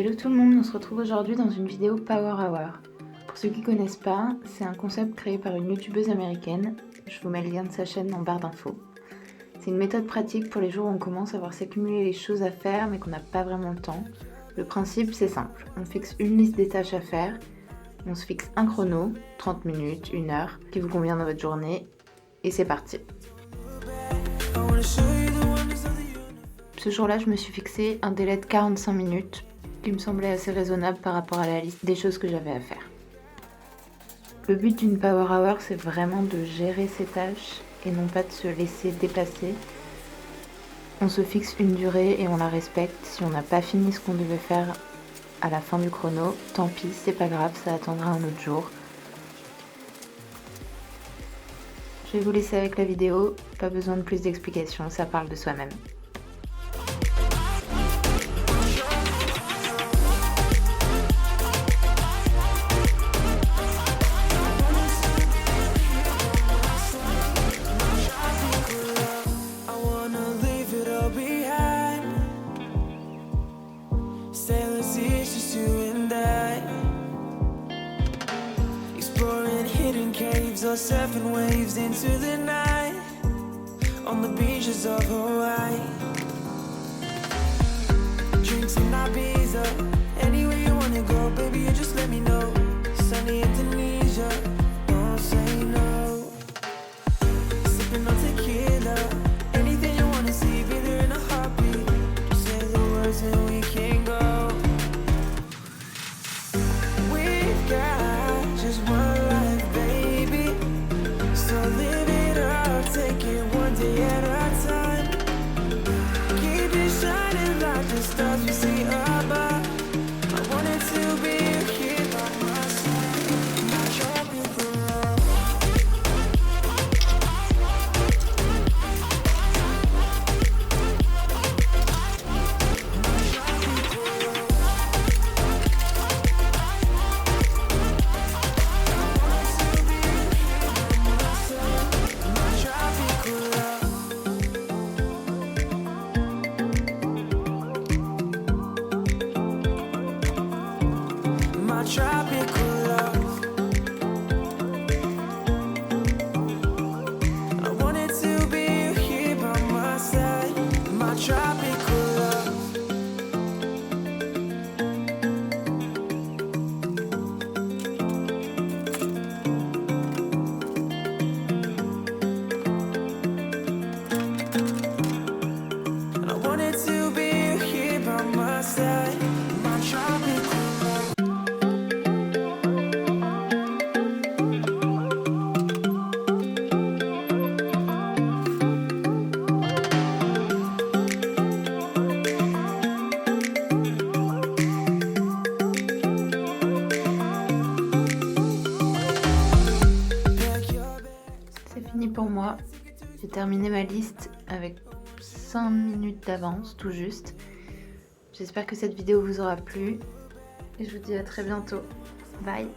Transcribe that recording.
Hello tout le monde, on se retrouve aujourd'hui dans une vidéo Power Hour. Pour ceux qui connaissent pas, c'est un concept créé par une youtubeuse américaine. Je vous mets le lien de sa chaîne en barre d'infos. C'est une méthode pratique pour les jours où on commence à voir s'accumuler les choses à faire mais qu'on n'a pas vraiment le temps. Le principe c'est simple, on fixe une liste des tâches à faire, on se fixe un chrono, 30 minutes, 1 heure, qui vous convient dans votre journée, et c'est parti. Ce jour-là, je me suis fixé un délai de 45 minutes, qui me semblait assez raisonnable par rapport à la liste des choses que j'avais à faire. Le but d'une Power Hour, c'est vraiment de gérer ses tâches et non pas de se laisser dépasser. On se fixe une durée et on la respecte. Si on n'a pas fini ce qu'on devait faire à la fin du chrono, tant pis, c'est pas grave, ça attendra un autre jour. Je vais vous laisser avec la vidéo, pas besoin de plus d'explications, ça parle de soi-même. Or surfing waves into the night on the beaches of Hawaii. Drinks in Ibiza, anywhere you wanna go, baby, you just let me know. Sunny Indonesia, don't say no. Sipping on tequila, anything you wanna see, be there in a heartbeat. Just say the words and we can go. We've got just one life, baby. So live it up, take it one day at a time. Keep it shining like the stars we see above. I wanted to be here by my side. My tropical love. Tropical love. I wanted to be here by my side. My tropical love. I wanted to be here by my side. My tropical love. C'est fini pour moi, j'ai terminé ma liste avec 5 minutes d'avance, tout juste. J'espère que cette vidéo vous aura plu et je vous dis à très bientôt. Bye!